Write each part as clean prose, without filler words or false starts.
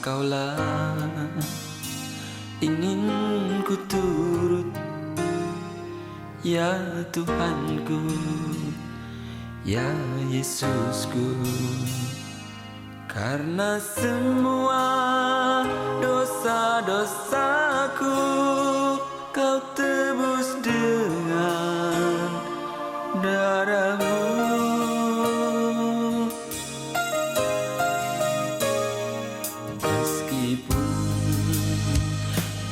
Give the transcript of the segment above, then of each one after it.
Engkaulah ingin ku turut, ya Tuhanku, ya Yesusku. Karena semua dosa-dosaku Kau tebus dengan darah-Mu. Meskipun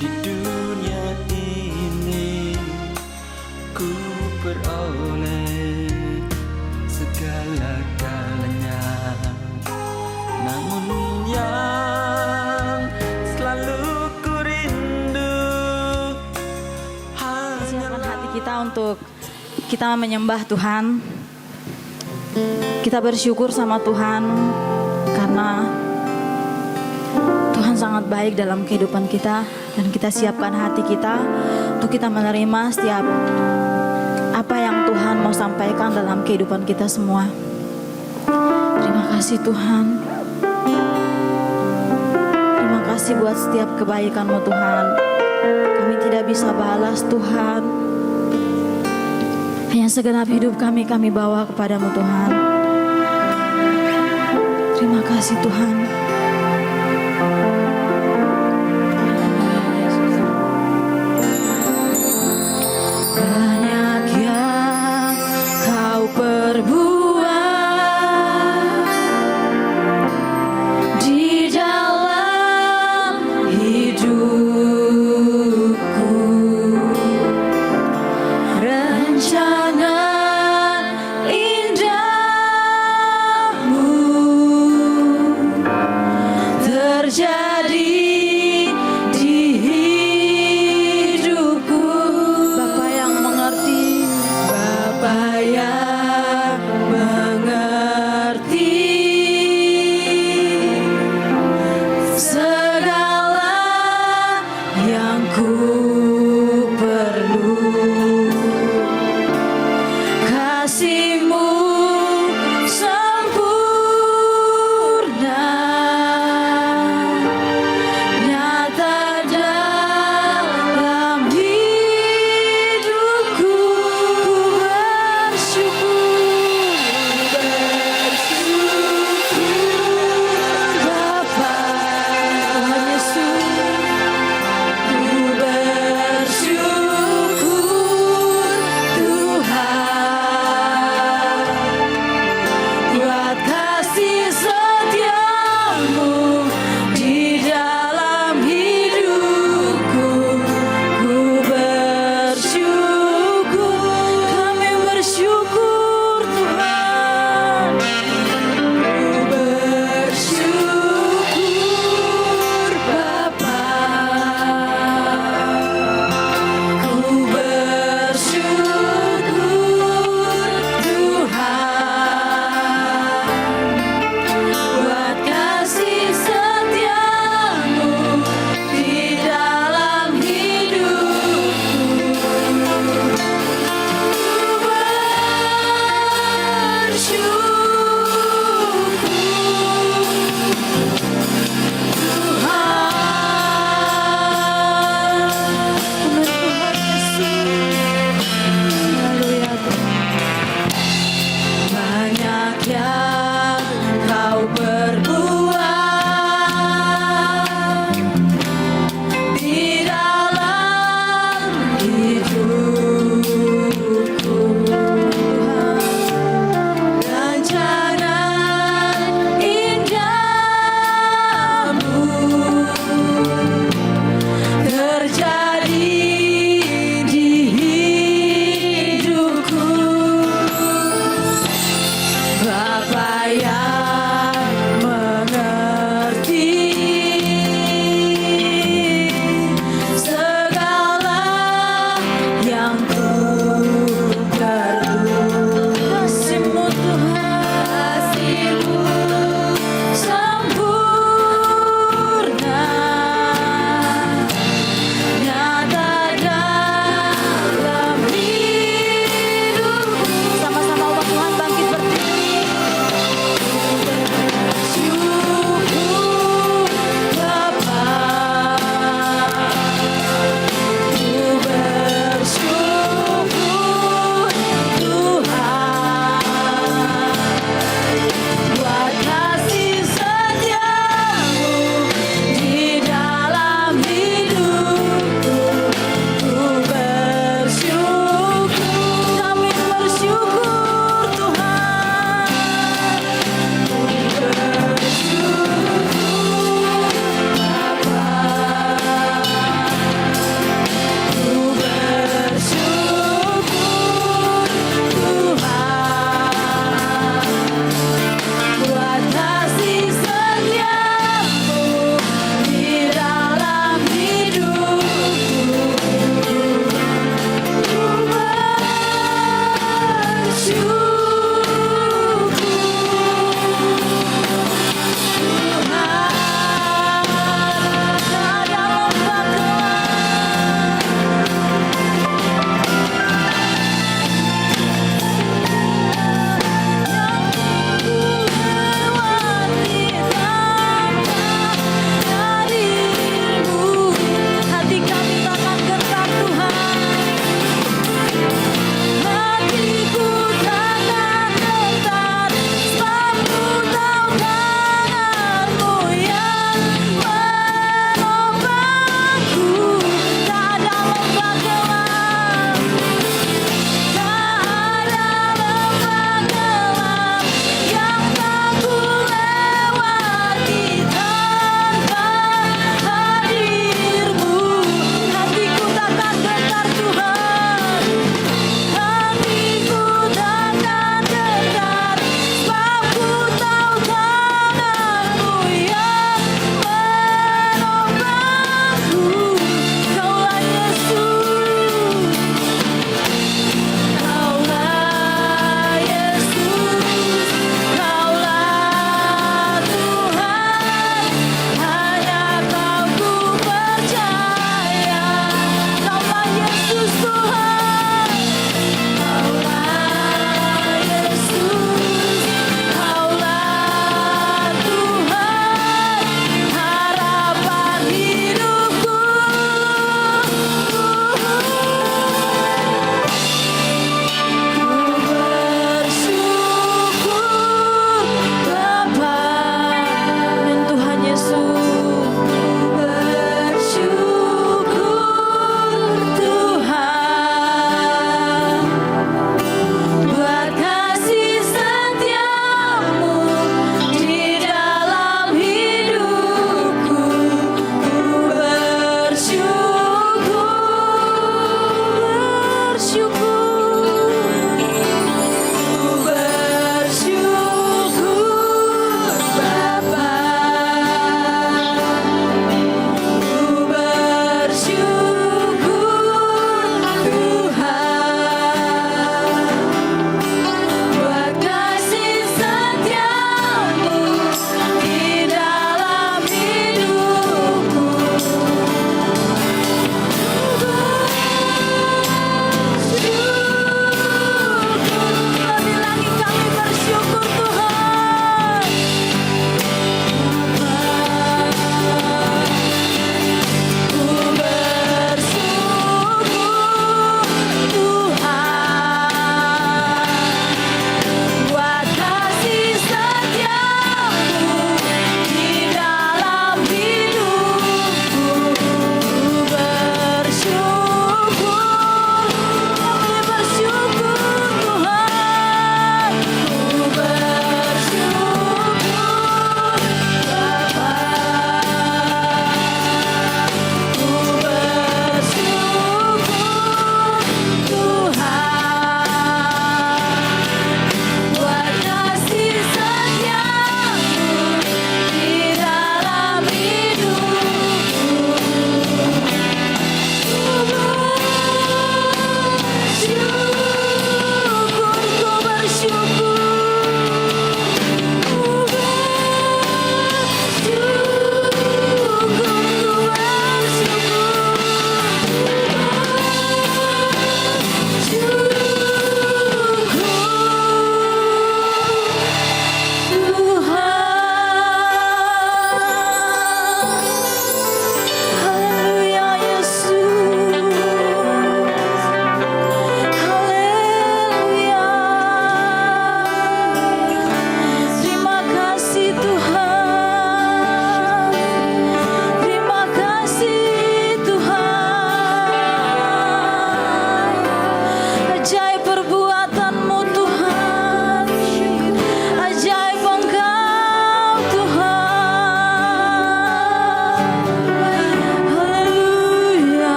di dunia ini ku peroleh segala-galanya, namun yang selalu ku rindu Siapkan hati kita untuk kita menyembah Tuhan. Kita bersyukur sama Tuhan karena Tuhan sangat baik dalam kehidupan kita, dan kita siapkan hati kita untuk kita menerima setiap apa yang Tuhan mau sampaikan dalam kehidupan kita semua. Terima kasih Tuhan. Terima kasih buat setiap kebaikan-Mu Tuhan. Kami tidak bisa balas Tuhan. Hanya segenap hidup kami bawa kepadamu Tuhan. Terima kasih Tuhan. Banyak yang Kau perbuat di dalam hidupku. Rencana indah-Mu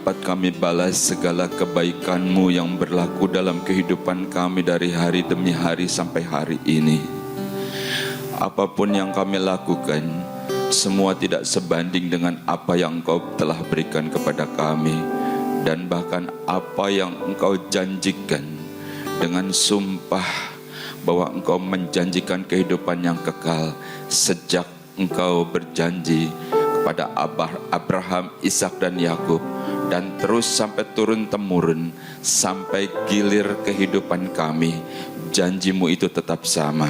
dapat kami balas segala kebaikan-Mu yang berlaku dalam kehidupan kami dari hari demi hari sampai hari ini. Apapun yang kami lakukan, semua tidak sebanding dengan apa yang Engkau telah berikan kepada kami, dan bahkan apa yang Engkau janjikan dengan sumpah bahwa Engkau menjanjikan kehidupan yang kekal sejak Engkau berjanji kepada Abraham, Ishak dan Yakub, dan terus sampai turun-temurun sampai gilir kehidupan kami. Janji-Mu itu tetap sama.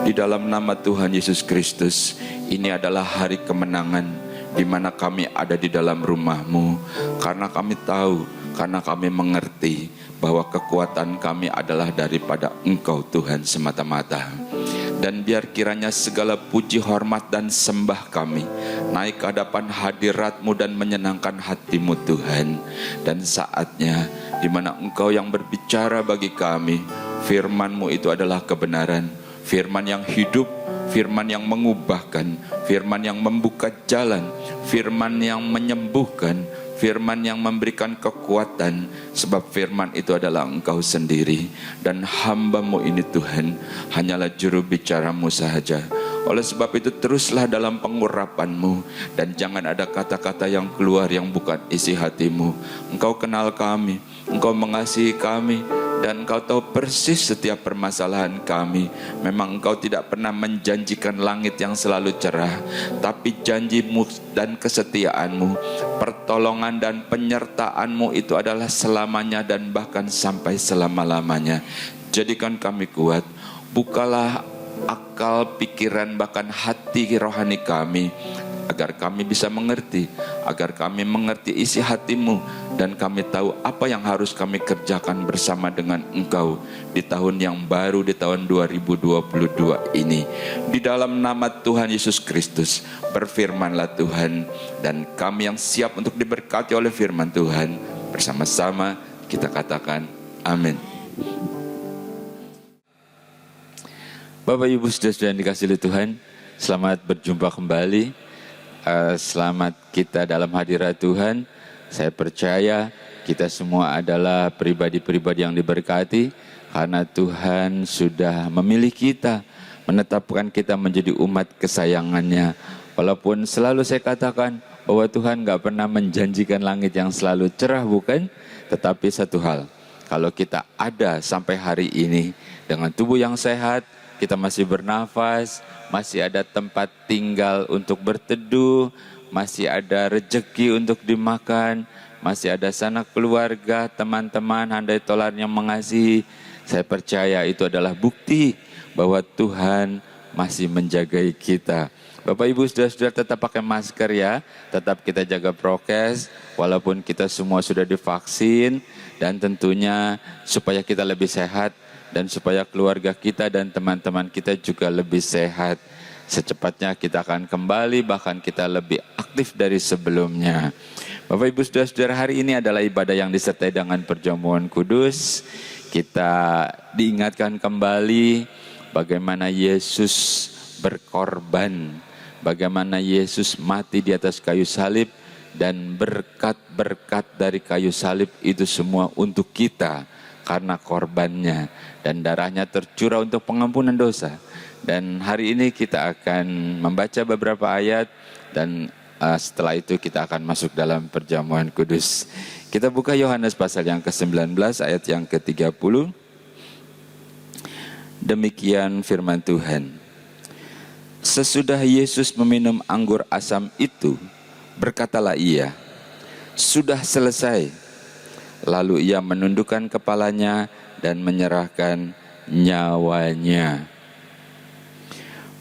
Di dalam nama Tuhan Yesus Kristus, ini adalah hari kemenangan di mana kami ada di dalam rumah-Mu, karena kami tahu, karena kami mengerti bahwa kekuatan kami adalah daripada Engkau Tuhan semata-mata. Dan biar kiranya segala puji, hormat dan sembah kami naik ke hadapan hadirat-Mu dan menyenangkan hati-Mu Tuhan. Dan saatnya di mana Engkau yang berbicara bagi kami, firman-Mu itu adalah kebenaran, firman yang hidup, firman yang mengubahkan, firman yang membuka jalan, firman yang menyembuhkan, firman yang memberikan kekuatan, sebab firman itu adalah Engkau sendiri. Dan hamba-Mu ini Tuhan hanyalah juru bicara-Mu sahaja. Oleh sebab itu teruslah dalam pengurapan-Mu, dan jangan ada kata-kata yang keluar yang bukan isi hati-Mu. Engkau kenal kami, Engkau mengasihi kami, dan Engkau tahu persis setiap permasalahan kami. Memang Engkau tidak pernah menjanjikan langit yang selalu cerah, tapi janji-Mu dan kesetiaan-Mu, pertolongan dan penyertaan-Mu itu adalah selamanya dan bahkan sampai selama-lamanya. Jadikan kami kuat, bukalah akal, pikiran, bahkan hati rohani kami, agar kami bisa mengerti, agar kami mengerti isi hati-Mu, dan kami tahu apa yang harus kami kerjakan bersama dengan Engkau di tahun yang baru, di tahun 2022 ini. Di dalam nama Tuhan Yesus Kristus, berfirman-lah Tuhan, dan kami yang siap untuk diberkati oleh firman Tuhan, bersama-sama kita katakan amin. Bapak Ibu saudara-saudara yang dikasihi Tuhan, selamat berjumpa kembali. Selamat kita dalam hadirat Tuhan. Saya percaya kita semua adalah pribadi-pribadi yang diberkati, karena Tuhan sudah memilih kita, menetapkan kita menjadi umat kesayangannya. Walaupun selalu saya katakan bahwa Tuhan gak pernah menjanjikan langit yang selalu cerah, bukan? Tetapi satu hal, kalau kita ada sampai hari ini dengan tubuh yang sehat, kita masih bernafas, masih ada tempat tinggal untuk berteduh, masih ada rezeki untuk dimakan, masih ada sanak keluarga, teman-teman, handai tolar yang mengasihi. Saya percaya itu adalah bukti bahwa Tuhan masih menjagai kita. Bapak Ibu saudara-saudara, tetap pakai masker ya, tetap kita jaga prokes, walaupun kita semua sudah divaksin, dan tentunya supaya kita lebih sehat, dan supaya keluarga kita dan teman-teman kita juga lebih sehat. Secepatnya kita akan kembali, bahkan kita lebih aktif dari sebelumnya. Bapak Ibu saudara-saudara, hari ini adalah ibadah yang disertai dengan perjamuan kudus. Kita diingatkan kembali bagaimana Yesus berkorban, bagaimana Yesus mati di atas kayu salib, dan berkat-berkat dari kayu salib itu semua untuk kita karena korbannya, dan darahnya tercurah untuk pengampunan dosa. Dan hari ini kita akan membaca beberapa ayat, dan setelah itu kita akan masuk dalam perjamuan kudus. Kita buka Yohanes pasal yang ke-19 ayat yang ke-30. Demikian firman Tuhan. Sesudah Yesus meminum anggur asam itu, berkatalah ia, "Sudah selesai." Lalu ia menundukkan kepalanya dan menyerahkan nyawanya.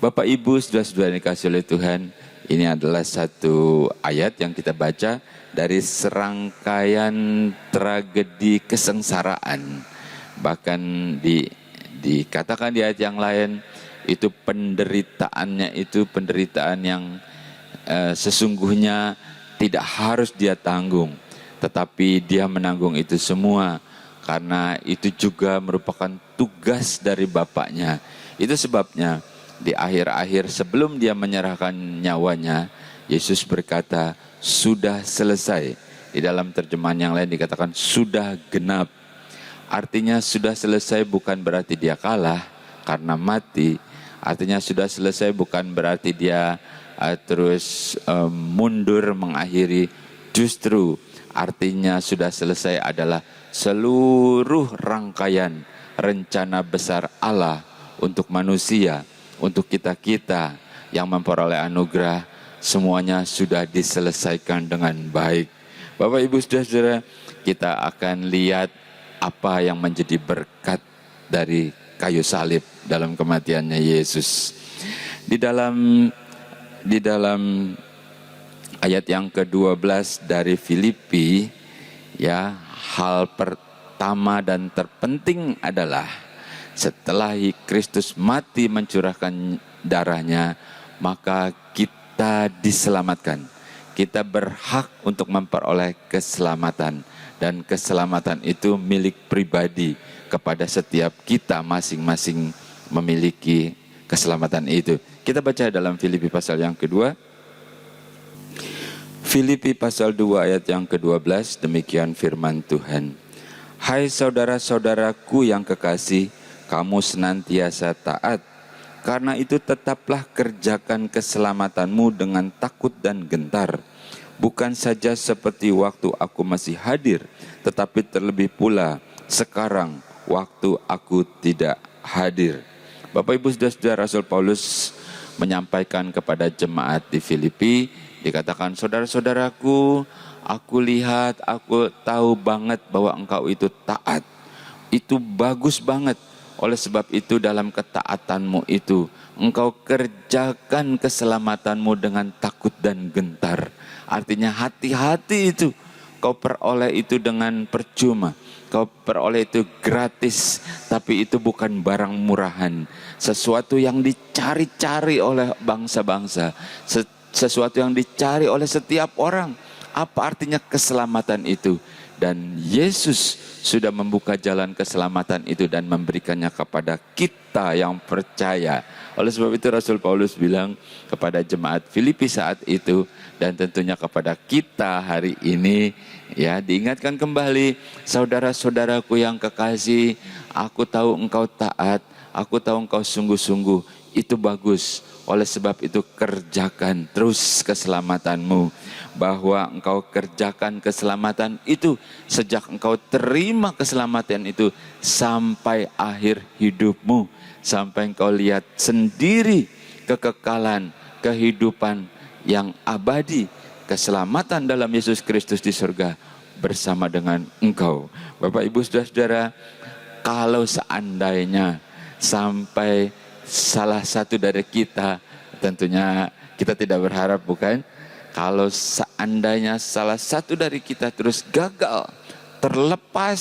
Bapak Ibu saudara-saudara yang dikasihi oleh Tuhan, ini adalah satu ayat yang kita baca dari serangkaian tragedi kesengsaraan. Bahkan dikatakan di ayat yang lain, itu penderitaannya itu penderitaan yang sesungguhnya tidak harus dia tanggung, tetapi dia menanggung itu semua karena itu juga merupakan tugas dari Bapaknya. Itu sebabnya di akhir-akhir sebelum dia menyerahkan nyawanya, Yesus berkata, "Sudah selesai." Di dalam terjemahan yang lain dikatakan sudah genap. Artinya sudah selesai bukan berarti dia kalah karena mati. Artinya sudah selesai bukan berarti dia mundur mengakhiri. Justru artinya sudah selesai adalah seluruh rangkaian rencana besar Allah untuk manusia, untuk kita-kita yang memperoleh anugerah, semuanya sudah diselesaikan dengan baik. Bapak Ibu Saudara, kita akan lihat apa yang menjadi berkat dari kayu salib dalam kematiannya Yesus. Di dalam ayat yang ke-12 dari Filipi, ya, hal pertama dan terpenting adalah setelah Kristus mati mencurahkan darahnya, maka kita diselamatkan. Kita berhak untuk memperoleh keselamatan. Dan keselamatan itu milik pribadi kepada setiap kita masing-masing memiliki keselamatan itu. Kita baca dalam Filipi pasal yang kedua. Filipi pasal 2 ayat yang ke-12, demikian firman Tuhan. Hai saudara-saudaraku yang kekasih, kamu senantiasa taat. Karena itu tetaplah kerjakan keselamatanmu dengan takut dan gentar. Bukan saja seperti waktu aku masih hadir, tetapi terlebih pula sekarang waktu aku tidak hadir. Bapak Ibu Saudara, Rasul Paulus menyampaikan kepada jemaat di Filipi, dikatakan, saudara-saudaraku, aku lihat, aku tahu banget bahwa engkau itu taat. Itu bagus banget. Oleh sebab itu dalam ketaatanmu itu, engkau kerjakan keselamatanmu dengan takut dan gentar. Artinya hati-hati itu. Kau peroleh itu dengan percuma. Kau peroleh itu gratis. Tapi itu bukan barang murahan. Sesuatu yang dicari-cari oleh bangsa-bangsa. Sesuatu yang dicari oleh setiap orang. Apa artinya keselamatan itu? Dan Yesus sudah membuka jalan keselamatan itu dan memberikannya kepada kita yang percaya. Oleh sebab itu Rasul Paulus bilang kepada jemaat Filipi saat itu, dan tentunya kepada kita hari ini, ya, diingatkan kembali, saudara-saudaraku yang kekasih, aku tahu engkau taat, aku tahu engkau sungguh-sungguh, itu bagus. Oleh sebab itu kerjakan terus keselamatanmu. Bahwa engkau kerjakan keselamatan itu sejak engkau terima keselamatan itu sampai akhir hidupmu. Sampai engkau lihat sendiri kekekalan, kehidupan yang abadi. Keselamatan dalam Yesus Kristus di surga bersama dengan engkau. Bapak Ibu Saudara, kalau seandainya sampai salah satu dari kita, tentunya kita tidak berharap, bukan? Kalau seandainya salah satu dari kita terus gagal, terlepas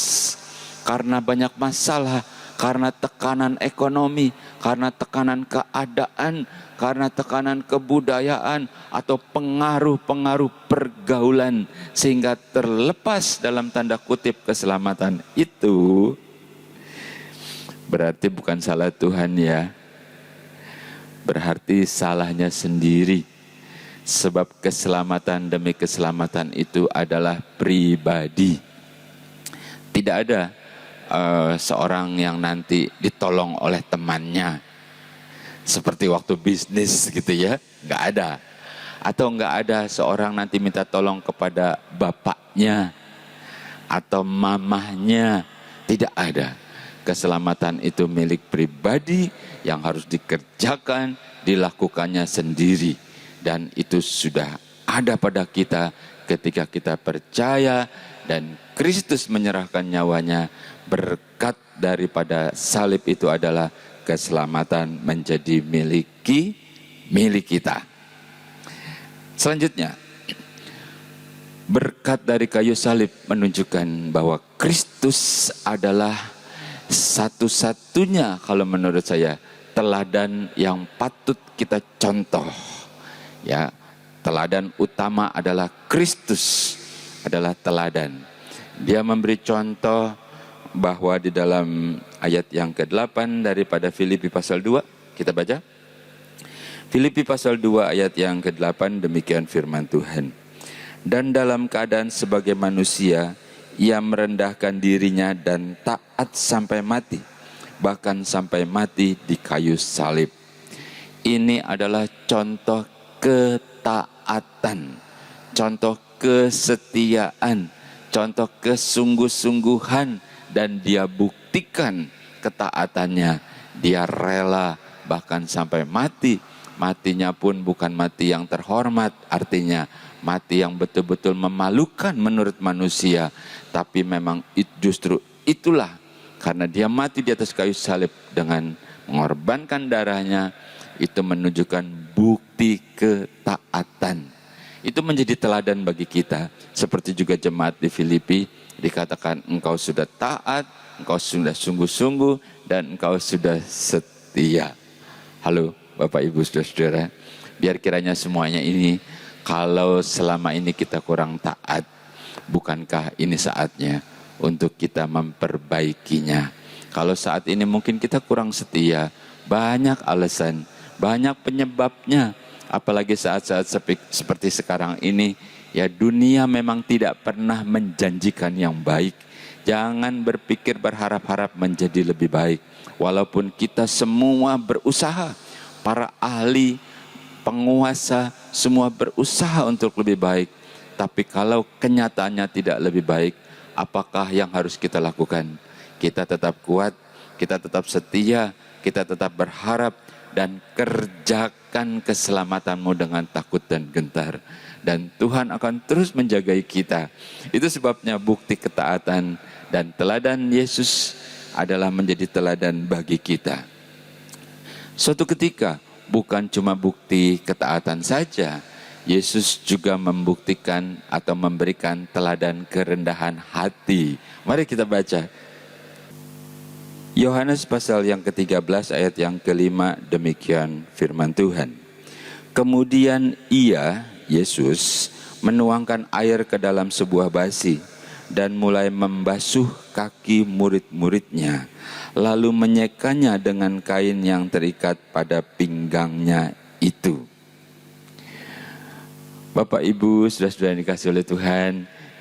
karena banyak masalah, karena tekanan ekonomi, karena tekanan keadaan, karena tekanan kebudayaan, atau pengaruh-pengaruh pergaulan, sehingga terlepas dalam tanda kutip keselamatan itu, berarti bukan salah Tuhan, ya. Berarti salahnya sendiri. Sebab keselamatan demi keselamatan itu adalah pribadi. Tidak ada seorang yang nanti ditolong oleh temannya. Seperti waktu bisnis gitu, ya. Nggak ada. Atau nggak ada seorang nanti minta tolong kepada bapaknya atau mamahnya. Tidak ada. Keselamatan itu milik pribadi yang harus dikerjakan, dilakukannya sendiri. Dan itu sudah ada pada kita ketika kita percaya dan Kristus menyerahkan nyawanya. Berkat daripada salib itu adalah keselamatan menjadi milik kita. Selanjutnya, berkat dari kayu salib menunjukkan bahwa Kristus adalah satu-satunya, kalau menurut saya, teladan yang patut kita contoh. Ya, teladan utama adalah Kristus adalah teladan. Dia memberi contoh bahwa di dalam ayat yang ke-8 daripada Filipi pasal 2, kita baca. Filipi pasal 2 ayat yang ke-8, demikian firman Tuhan. Dan dalam keadaan sebagai manusia, ia merendahkan dirinya dan taat sampai mati, bahkan sampai mati di kayu salib. Ini adalah contoh ketaatan, contoh kesetiaan, contoh kesungguh-sungguhan, dan dia buktikan ketaatannya. Dia rela bahkan sampai mati. Matinya pun bukan mati yang terhormat, artinya mati yang betul-betul memalukan menurut manusia. Tapi memang justru itulah, karena dia mati di atas kayu salib dengan mengorbankan darahnya, itu menunjukkan bukti ketaatan. Itu menjadi teladan bagi kita. Seperti juga jemaat di Filipi, dikatakan engkau sudah taat, engkau sudah sungguh-sungguh, dan engkau sudah setia. Halo Bapak Ibu Saudara-saudara, biar kiranya semuanya ini, kalau selama ini kita kurang taat, bukankah ini saatnya untuk kita memperbaikinya? Kalau saat ini mungkin kita kurang setia, banyak alasan, banyak penyebabnya. Apalagi saat-saat seperti sekarang ini, ya dunia memang tidak pernah menjanjikan yang baik. Jangan berpikir berharap-harap menjadi lebih baik. Walaupun kita semua berusaha, para ahli, penguasa, semua berusaha untuk lebih baik. Tapi kalau kenyataannya tidak lebih baik, apakah yang harus kita lakukan? Kita tetap kuat, kita tetap setia, kita tetap berharap, dan kerjakan keselamatanmu dengan takut dan gentar. Dan Tuhan akan terus menjagai kita. Itu sebabnya bukti ketaatan dan teladan Yesus adalah menjadi teladan bagi kita. Suatu ketika, bukan cuma bukti ketaatan saja, Yesus juga membuktikan atau memberikan teladan kerendahan hati. Mari kita baca. Yohanes pasal yang ke-13 ayat yang ke-5, demikian firman Tuhan. Kemudian ia, Yesus, menuangkan air ke dalam sebuah basi dan mulai membasuh kaki murid-muridnya, lalu menyekanya dengan kain yang terikat pada pinggangnya itu. Bapak Ibu, saudara-saudara yang dikasihi oleh Tuhan,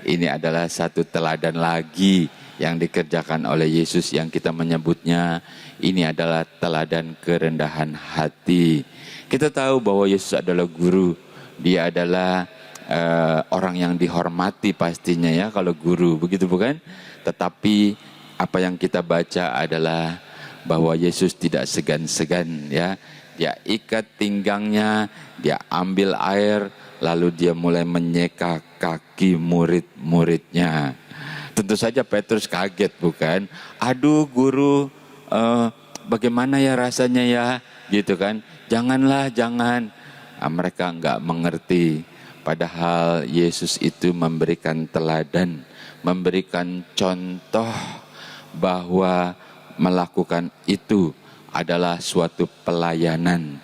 ini adalah satu teladan lagi yang dikerjakan oleh Yesus, yang kita menyebutnya ini adalah teladan kerendahan hati. Kita tahu bahwa Yesus adalah guru, dia adalah orang yang dihormati pastinya ya kalau guru, begitu bukan? Tetapi apa yang kita baca adalah bahwa Yesus tidak segan-segan ya. Dia ikat pinggangnya, dia ambil air, lalu dia mulai menyeka kaki murid-muridnya. Tentu saja Petrus kaget bukan? Aduh guru, bagaimana ya rasanya ya? Gitu kan? Janganlah, jangan. Mereka enggak mengerti. Padahal Yesus itu memberikan teladan, memberikan contoh bahwa melakukan itu adalah suatu pelayanan.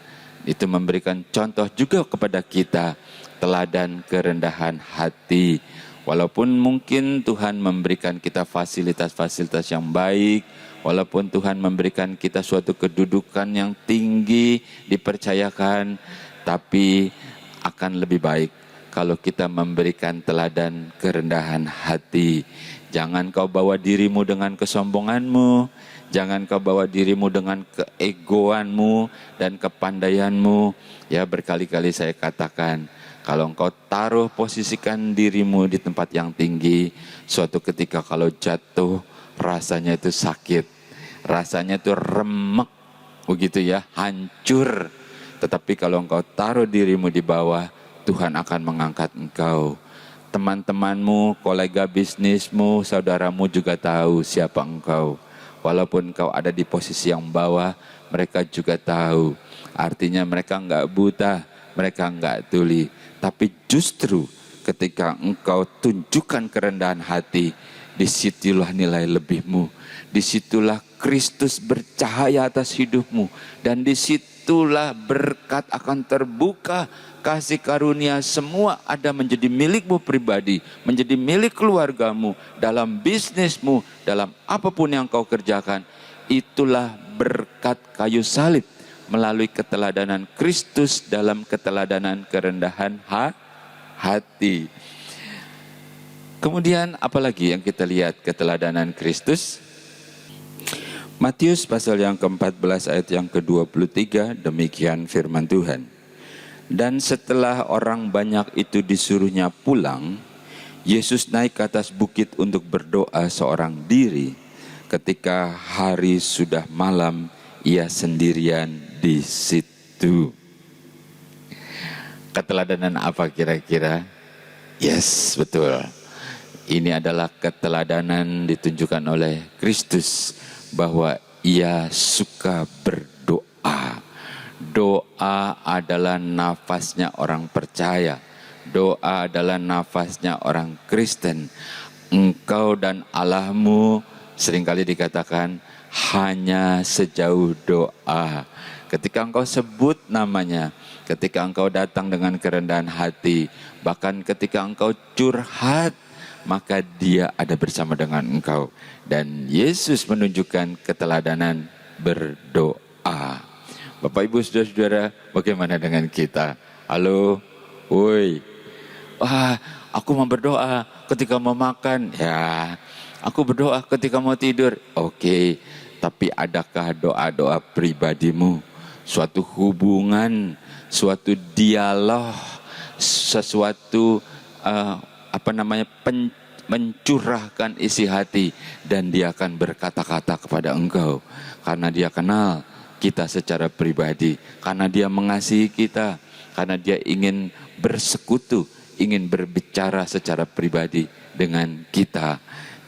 Itu memberikan contoh juga kepada kita, teladan kerendahan hati. Walaupun mungkin Tuhan memberikan kita fasilitas-fasilitas yang baik, walaupun Tuhan memberikan kita suatu kedudukan yang tinggi, dipercayakan, tapi akan lebih baik kalau kita memberikan teladan kerendahan hati. Jangan kau bawa dirimu dengan kesombonganmu, jangan kau bawa dirimu dengan keegoanmu dan kepandaianmu. Ya, berkali-kali saya katakan, kalau engkau posisikan dirimu di tempat yang tinggi, suatu ketika kalau jatuh, rasanya itu sakit, rasanya itu remek, begitu ya, hancur. Tetapi kalau engkau taruh dirimu di bawah, Tuhan akan mengangkat engkau. Teman-temanmu, kolega bisnismu, saudaramu juga tahu siapa engkau. Walaupun engkau ada di posisi yang bawah, mereka juga tahu. Artinya mereka enggak buta, mereka enggak tuli. Tapi justru ketika engkau tunjukkan kerendahan hati, disitulah nilai lebihmu. Disitulah Kristus bercahaya atas hidupmu. Dan disitulah berkat akan terbuka. Kasih karunia semua ada menjadi milikmu pribadi, menjadi milik keluargamu, dalam bisnismu, dalam apapun yang kau kerjakan. Itulah berkat kayu salib melalui keteladanan Kristus dalam keteladanan kerendahan hati. Kemudian apalagi yang kita lihat keteladanan Kristus? Matius pasal yang ke-14 ayat yang ke-23, demikian firman Tuhan. Dan setelah orang banyak itu disuruhnya pulang, Yesus naik ke atas bukit untuk berdoa seorang diri. Ketika hari sudah malam, ia sendirian di situ. Keteladanan apa kira-kira? Yes, betul. Ini adalah keteladanan ditunjukkan oleh Kristus bahwa ia suka berdoa. Doa adalah nafasnya orang percaya. Doa adalah nafasnya orang Kristen. Engkau dan Allahmu seringkali dikatakan hanya sejauh doa. Ketika engkau sebut namanya, ketika engkau datang dengan kerendahan hati, bahkan ketika engkau curhat, maka dia ada bersama dengan engkau. Dan Yesus menunjukkan keteladanan berdoa. Bapak Ibu Saudara-saudara, bagaimana dengan kita? Halo, woi. Wah, aku mau berdoa ketika mau makan. Ya, aku berdoa ketika mau tidur. Oke, tapi adakah doa-doa pribadimu? Suatu hubungan, suatu dialog, sesuatu mencurahkan isi hati, dan dia akan berkata-kata kepada engkau karena dia kenal kita secara pribadi, karena dia mengasihi kita, karena dia ingin bersekutu, ingin berbicara secara pribadi dengan kita.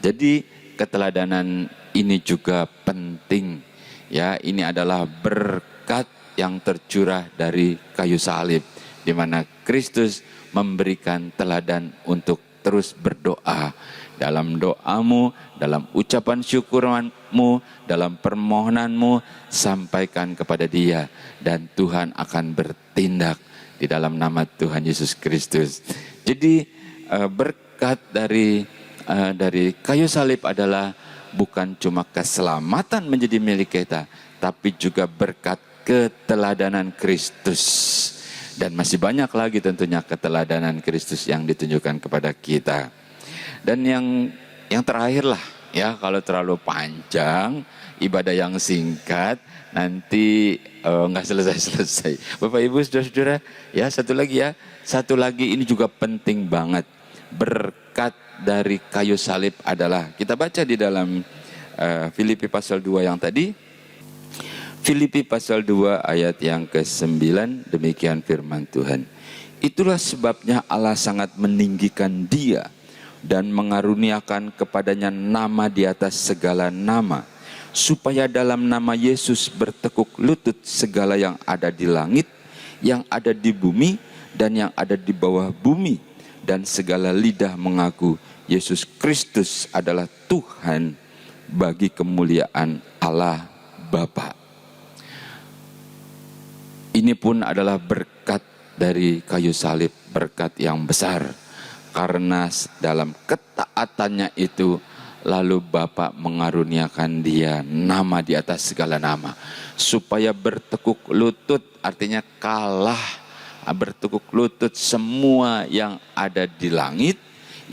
Jadi keteladanan ini juga penting ya. Ini adalah berkat yang tercurah dari kayu salib, di mana Kristus memberikan teladan untuk terus berdoa. Dalam doamu, dalam ucapan syukurmu, dalam permohonanmu, sampaikan kepada Dia, dan Tuhan akan bertindak di dalam nama Tuhan Yesus Kristus. Jadi berkat dari kayu salib adalah bukan cuma keselamatan menjadi milik kita, tapi juga berkat keteladanan Kristus. Dan masih banyak lagi tentunya keteladanan Kristus yang ditunjukkan kepada kita. Dan yang terakhir lah ya, kalau terlalu panjang, ibadah yang singkat, nanti nggak selesai-selesai. Bapak Ibu Saudara-saudara, ya satu lagi ini juga penting banget. Berkat dari kayu salib adalah, kita baca di dalam Filipi pasal 2 yang tadi. Filipi pasal 2 ayat yang ke-9, demikian firman Tuhan. Itulah sebabnya Allah sangat meninggikan Dia dan mengaruniakan kepadanya nama di atas segala nama, supaya dalam nama Yesus bertekuk lutut segala yang ada di langit, yang ada di bumi, dan yang ada di bawah bumi, dan segala lidah mengaku Yesus Kristus adalah Tuhan, bagi kemuliaan Allah Bapa. Ini pun adalah berkat dari kayu salib, berkat yang besar. Karena dalam ketaatannya itu, lalu Bapa mengaruniakan dia nama di atas segala nama. Supaya bertekuk lutut, artinya kalah, bertekuk lutut semua yang ada di langit,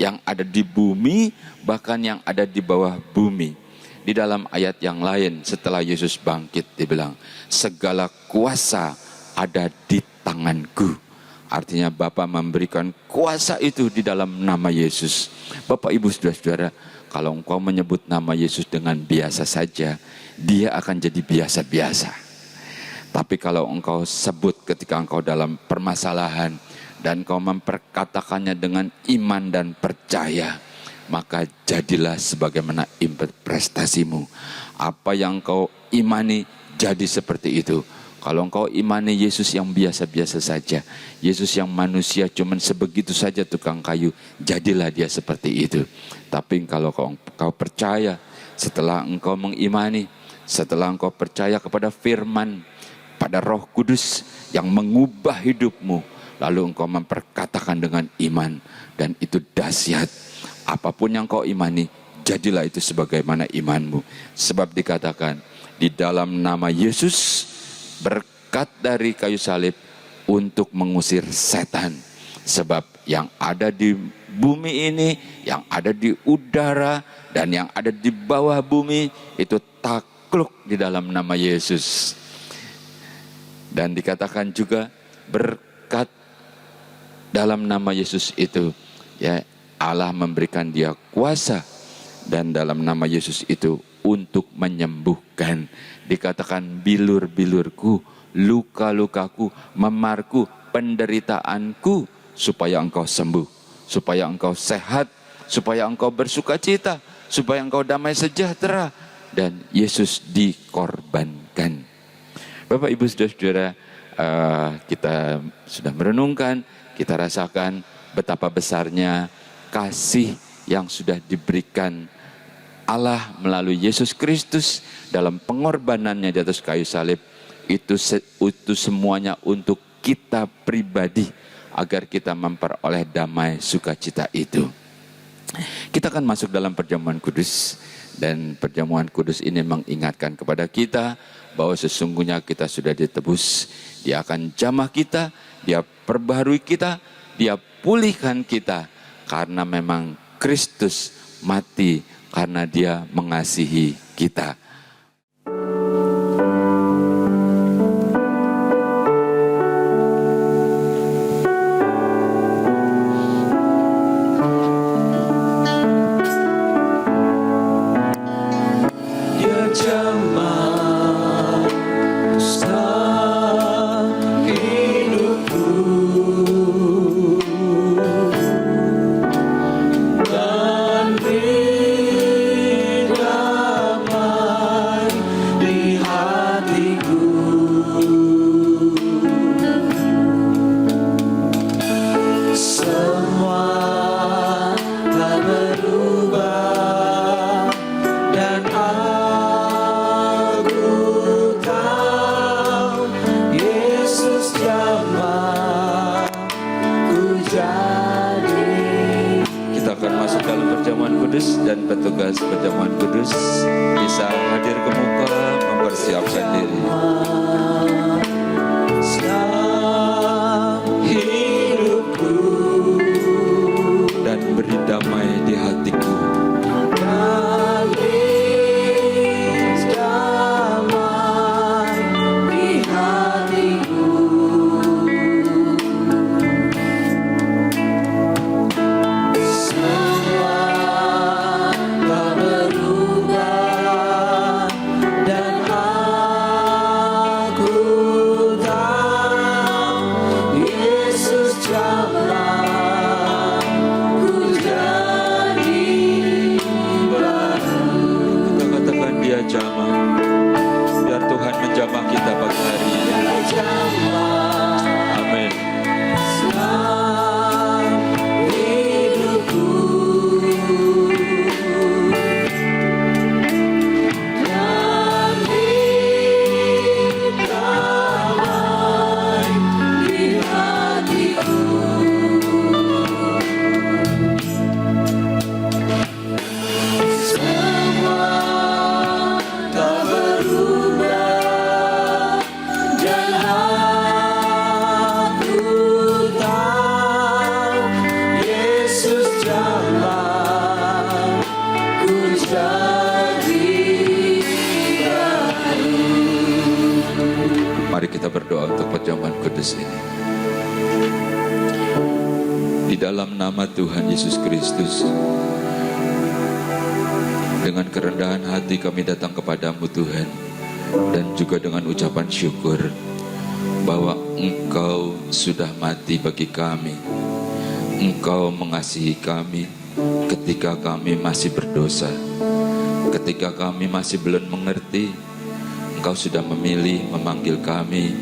yang ada di bumi, bahkan yang ada di bawah bumi. Di dalam ayat yang lain setelah Yesus bangkit dibilang, segala kuasa ada di tanganku. Artinya Bapa memberikan kuasa itu di dalam nama Yesus. Bapak Ibu Saudara-saudara, kalau engkau menyebut nama Yesus dengan biasa saja, dia akan jadi biasa-biasa. Tapi kalau engkau sebut ketika engkau dalam permasalahan, dan engkau memperkatakannya dengan iman dan percaya, maka jadilah sebagaimana prestasimu. Apa yang engkau imani, jadi seperti itu. Kalau engkau imani Yesus yang biasa-biasa saja, Yesus yang manusia cuman sebegitu saja tukang kayu, jadilah dia seperti itu. Tapi kalau engkau percaya, setelah engkau mengimani, setelah engkau percaya kepada firman, pada Roh Kudus yang mengubah hidupmu, lalu engkau memperkatakan dengan iman, dan itu dahsyat. Apapun yang engkau imani, jadilah itu sebagaimana imanmu. Sebab dikatakan, di dalam nama Yesus, berkat dari kayu salib untuk mengusir setan. Sebab yang ada di bumi ini, yang ada di udara, dan yang ada di bawah bumi, itu takluk di dalam nama Yesus. Dan dikatakan juga berkat dalam nama Yesus itu, ya, Allah memberikan dia kuasa, dan dalam nama Yesus itu untuk menyembuhkan. Dikatakan bilur-bilurku, luka-lukaku, memarku, penderitaanku, supaya engkau sembuh, supaya engkau sehat, supaya engkau bersuka cita, supaya engkau damai sejahtera, dan Yesus dikorbankan. Bapak, Ibu, Saudara-saudara, kita sudah merenungkan, kita rasakan betapa besarnya kasih yang sudah diberikan Allah melalui Yesus Kristus dalam pengorbanannya di atas kayu salib. Itu semuanya untuk kita pribadi, agar kita memperoleh damai sukacita itu. Kita akan masuk dalam perjamuan kudus, dan perjamuan kudus ini mengingatkan kepada kita bahwa sesungguhnya kita sudah ditebus. Dia akan jamah kita, dia perbaharui kita, dia pulihkan kita, karena memang Kristus mati karena dia mengasihi kita. Dan petugas perjamuan kudus bisa hadir ke muka, mempersiapkan diri. Dan beri damai di hatiku. Biar Tuhan menjamah kita pagi hari ini. Amin. Mari kita berdoa untuk perjamuan kudus ini. Di dalam nama Tuhan Yesus Kristus, dengan kerendahan hati kami datang kepadamu Tuhan, dan juga dengan ucapan syukur bahwa Engkau sudah mati bagi kami. Engkau mengasihi kami ketika kami masih berdosa, ketika kami masih belum mengerti. Engkau sudah memilih, memanggil kami,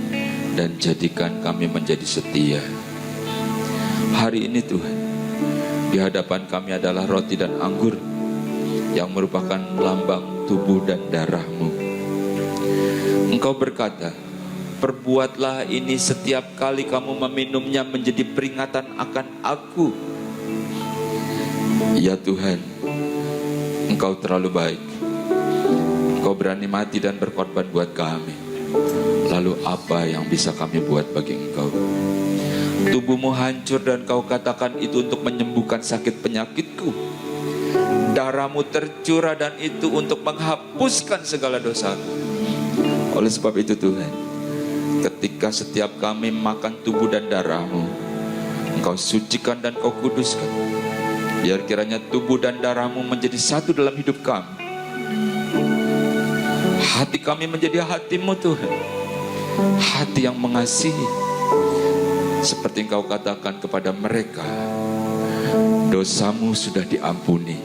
dan jadikan kami menjadi setia. Hari ini Tuhan, di hadapan kami adalah roti dan anggur yang merupakan lambang tubuh dan darah-Mu. Engkau berkata, perbuatlah ini setiap kali kamu meminumnya menjadi peringatan akan Aku. Ya Tuhan, Engkau terlalu baik. Engkau berani mati dan berkorban buat kami. Lalu apa yang bisa kami buat bagi Engkau? Tubuhmu hancur dan kau katakan itu untuk menyembuhkan sakit penyakitku. Darahmu tercurah dan itu untuk menghapuskan segala dosaku. Oleh sebab itu Tuhan, ketika setiap kami makan tubuh dan darahmu, Engkau sucikan dan Kau kuduskan. Biar kiranya tubuh dan darahmu menjadi satu dalam hidup kami. Hati kami menjadi hati-Mu Tuhan, hati yang mengasihi. Seperti Engkau katakan kepada mereka, dosamu sudah diampuni.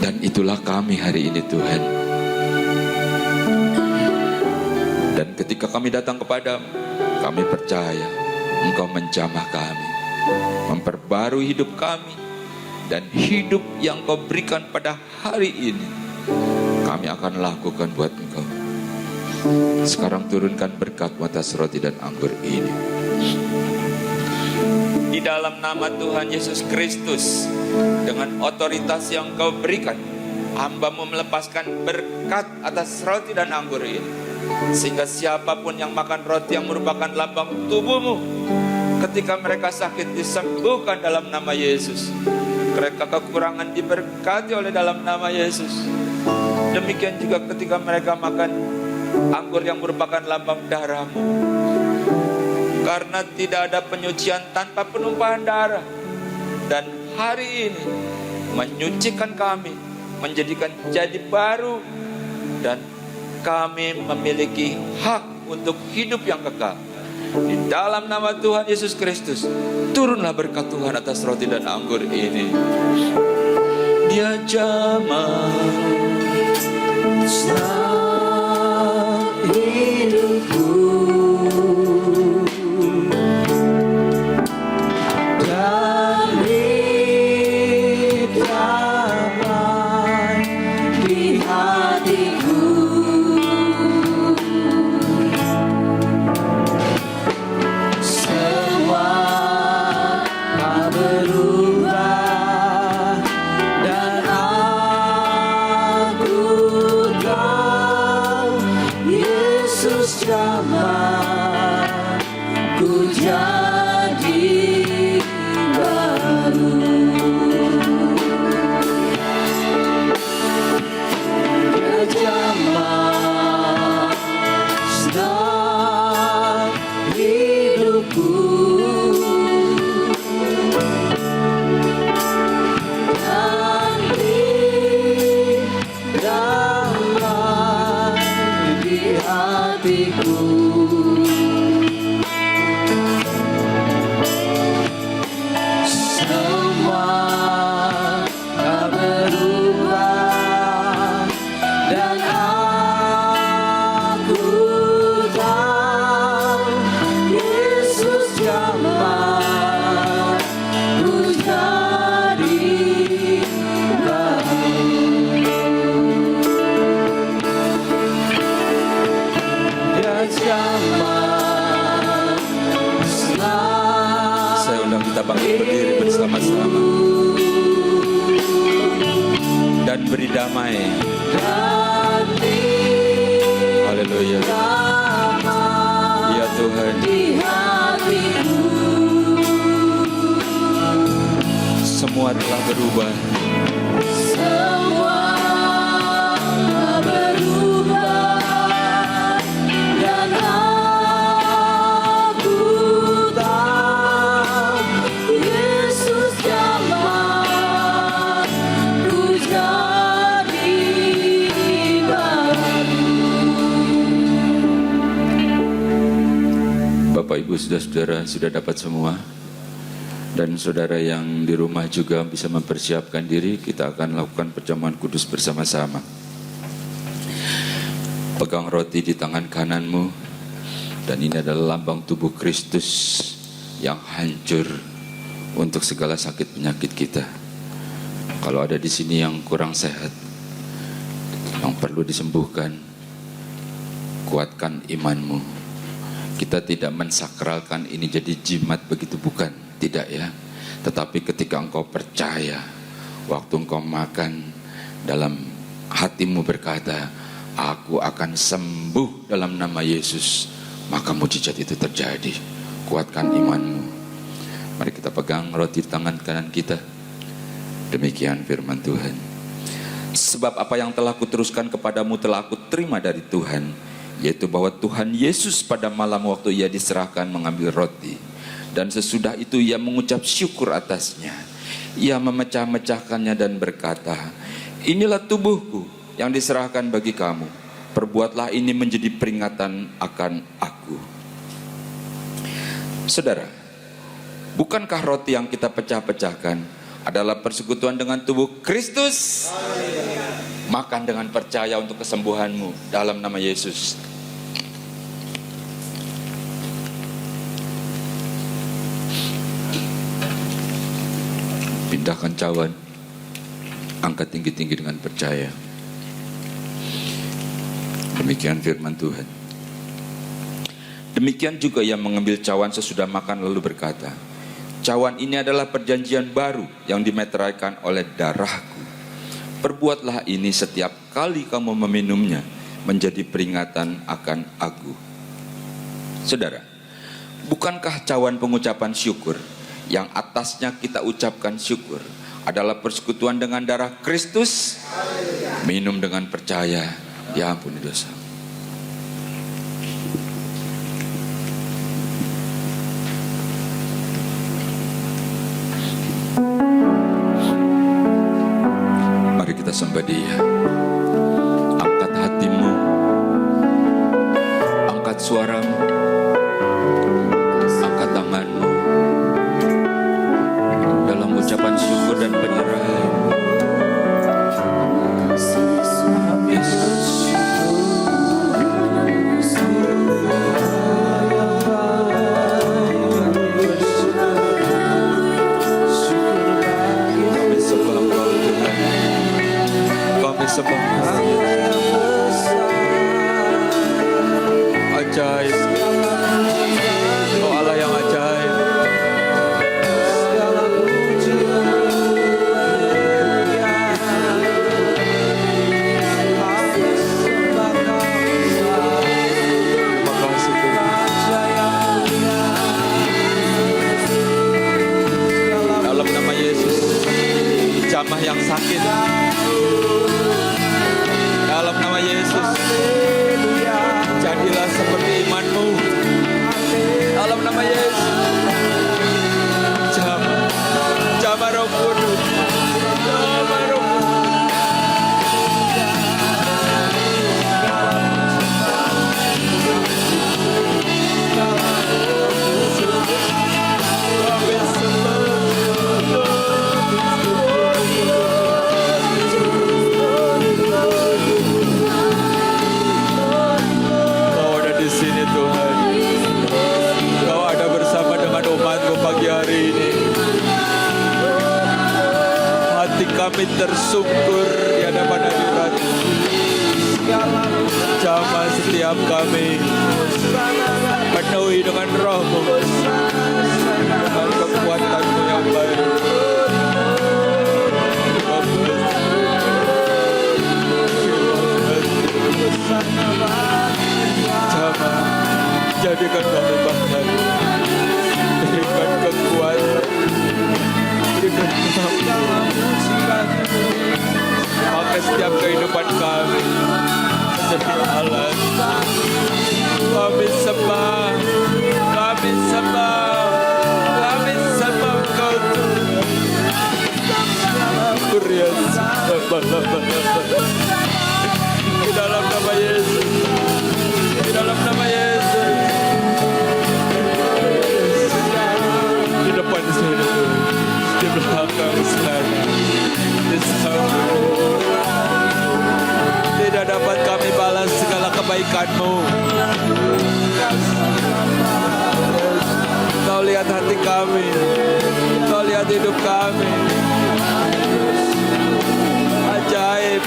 Dan itulah kami hari ini Tuhan. Dan ketika kami datang kepadamu, kami percaya Engkau menjamah kami, memperbarui hidup kami. Dan hidup yang Kau berikan pada hari ini, kami akan lakukan buat Engkau. Sekarang turunkan berkat-Mu atas roti dan anggur ini. Di dalam nama Tuhan Yesus Kristus, dengan otoritas yang Kau berikan, hamba-Mu melepaskan berkat atas roti dan anggur ini. Sehingga siapapun yang makan roti yang merupakan lambang tubuh-Mu, ketika mereka sakit disembuhkan dalam nama Yesus. Mereka kekurangan diberkati oleh dalam nama Yesus. Demikian juga ketika mereka makan anggur yang merupakan lambang darah-Mu. Karena tidak ada penyucian tanpa penumpahan darah. Dan hari ini menyucikan kami, menjadikan jadi baru. Dan kami memiliki hak untuk hidup yang kekal. Di dalam nama Tuhan Yesus Kristus, turunlah berkat Tuhan atas roti dan anggur ini. Dia jamah hidupku. Berdiri bersama-sama dan beri damai. Haleluya. Ya Tuhan, semua telah berubah. Bapak Ibu saudara-saudara sudah dapat semua. Dan saudara yang di rumah juga bisa mempersiapkan diri. Kita akan lakukan perjamuan kudus bersama-sama. Pegang roti di tangan kananmu. Dan ini adalah lambang tubuh Kristus yang hancur untuk segala sakit penyakit kita. Kalau ada di sini yang kurang sehat, yang perlu disembuhkan, kuatkan imanmu. Kita tidak mensakralkan ini jadi jimat begitu, bukan, tidak ya. Tetapi ketika engkau percaya, waktu engkau makan, dalam hatimu berkata, aku akan sembuh dalam nama Yesus, maka mujizat itu terjadi. Kuatkan imanmu. Mari kita pegang roti di tangan kanan kita. Demikian firman Tuhan. Sebab apa yang telah kuteruskan kepadamu telah aku terima dari Tuhan, yaitu bahwa Tuhan Yesus pada malam waktu ia diserahkan mengambil roti, dan sesudah itu ia mengucap syukur atasnya. Ia memecah-mecahkannya dan berkata, inilah tubuhku yang diserahkan bagi kamu. Perbuatlah ini menjadi peringatan akan aku. Saudara, bukankah roti yang kita pecah-pecahkan adalah persekutuan dengan tubuh Kristus? Makan dengan percaya untuk kesembuhanmu dalam nama Yesus. Pindahkan cawan, angkat tinggi-tinggi dengan percaya. Demikian firman Tuhan. Demikian juga yang mengambil cawan sesudah makan lalu berkata, cawan ini adalah perjanjian baru yang dimeteraikan oleh darahku. Perbuatlah ini setiap kali kamu meminumnya menjadi peringatan akan aku. Saudara, bukankah cawan pengucapan syukur yang atasnya kita ucapkan syukur adalah persekutuan dengan darah Kristus? Minum dengan percaya, diampuni dosa. Mari kita sembah Dia. Angkat hatimu, angkat suaramu, angkat tanganmu dalam ucapan syukur dan penyerahan. Yesus. Kami sembah ajaib, oh Allah yang ajaib. Terima kasih Tuhan. Dalam nama Yesus, jamah yang sakit, dalam nama Yesus, jadilah seperti imanmu. Dalam nama Yesus, jamah Roh Kudus, jamah Roh Kudus. Kau ada di sini Tuhan. Kau ada bersama dengan umat-Mu pagi hari ini. Hati kami tersungkur di hadapan hadirat-Mu. Jamah setiap kami, penuhi dengan Roh-Mu, dengan kekuatan-Mu yang baru. Jamah, jadikan kami bahkan, berikan kekuatan, berikan kemampuan, maka setiap kehidupan kami menjadi alat. Kami sembah, kami sembah, kami sembah Engkau Tuhan. Kuriasa, di dalam nama Yesus, di dalam nama Yesus. Di depan sini, di belakang sana, di samping. Tidak dapat kami balas segala kebaikan-Mu. Kau lihat hati kami, Kau lihat hidup kami. Ajaib.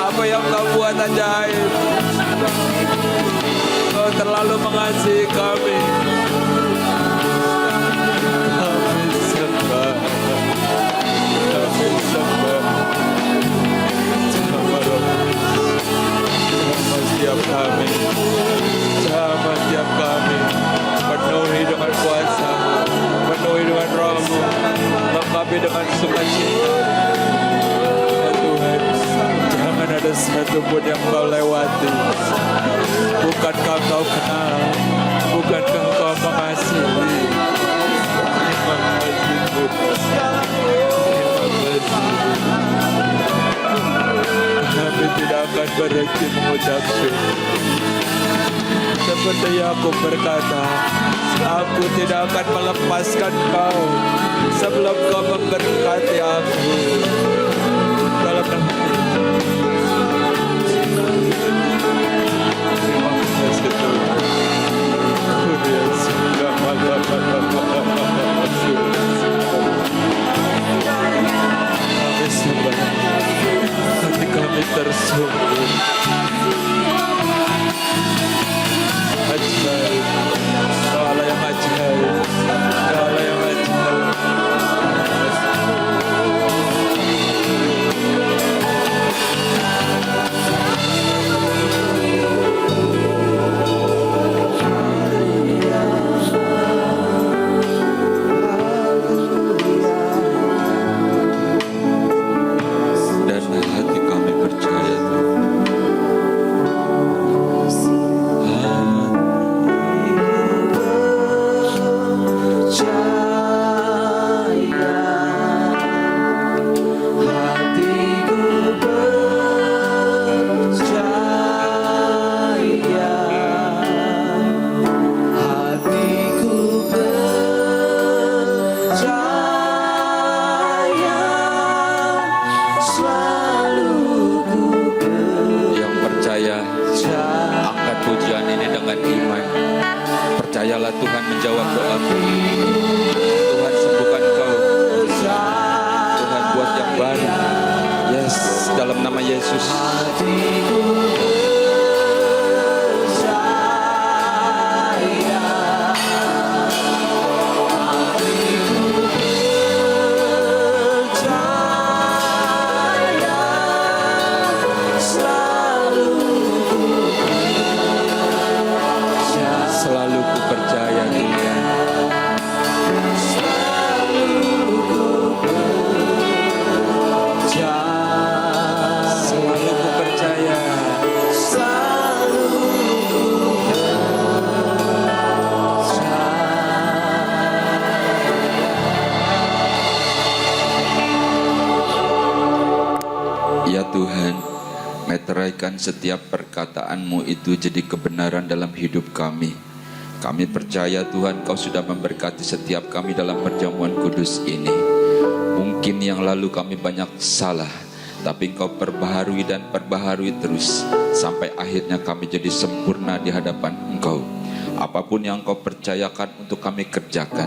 Apa yang Kau buat ajaib. Kau terlalu mengasihi kami. Kami sembah, kami sembah. Jamah setiap kami, jamah setiap kami, penuhi dengan kuasa. dengan sukacita. Ya Tuhan, jangan ada satupun yang Kau lewati. Bukankah Kau kenal, bukankah Kau mengasihi. Terima kasih Tuhan. Terima kasih. Kami tidak akan berhenti mengucap syukur. Seperti Yakub berkata, aku tidak akan melepaskan Kau sebelum Kau memberkati aku. Dalam nama terima kasih Tuhan. Kami sembah, hati kami tersungkur. Ajaib, Kau Allah yang ajaib, Kau Allah yang ajaib. Dan hati kami percaya yang percaya, angkat pujian ini dengan iman. Percayalah Tuhan menjawab doamu. Tuhan sembuhkan kau. Tuhan buat yang baru. Yes, dalam nama Yesus. Selalu ku percaya Tuhan. Selalu ku percaya. Ya Tuhan, meteraikan setiap perkataanmu itu jadi kebenaran dalam hidup kami. Kami percaya Tuhan Kau sudah memberkati setiap kami dalam perjamuan kudus ini. Mungkin yang lalu kami banyak salah, tapi Engkau perbaharui dan perbaharui terus, sampai akhirnya kami jadi sempurna di hadapan Engkau. Apapun yang Engkau percayakan untuk kami kerjakan,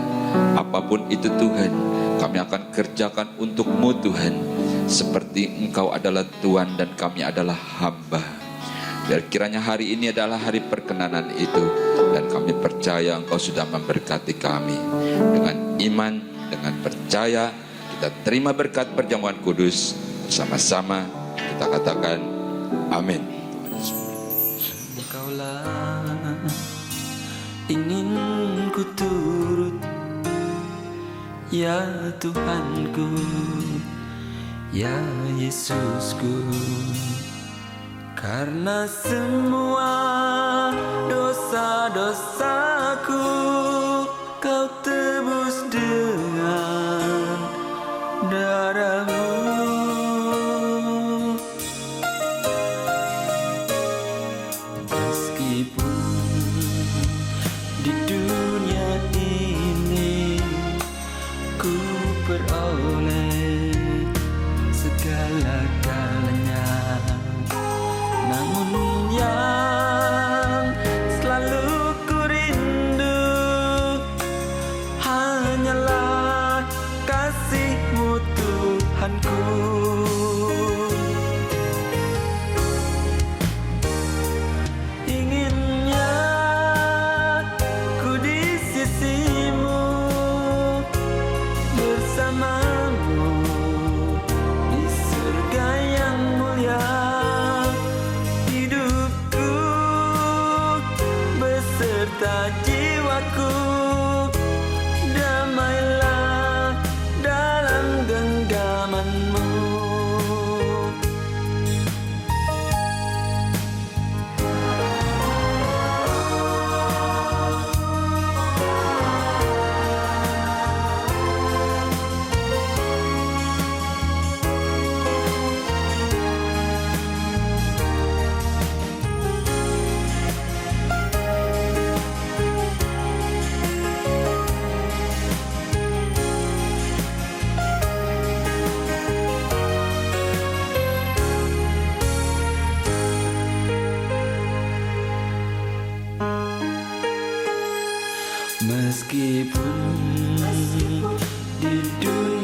apapun itu Tuhan, kami akan kerjakan untuk-Mu Tuhan. Seperti Engkau adalah Tuhan dan kami adalah hamba. Biar kiranya hari ini adalah hari perkenanan itu, dan kami percaya Engkau sudah memberkati kami. Dengan iman, dengan percaya, kita terima berkat perjamuan kudus. Bersama-sama kita katakan amin. Engkaulah ingin ku turut, ya Tuhanku, ya Yesusku. Karena semua dosa-dosaku Kau tebus dengan darah-Mu. Meskipun di dunia ini ku peroleh segala-galanya, namun yang selalu ku rindu hanyalah kasih-Mu Tuhanku. Inginnya Meskipun di dunia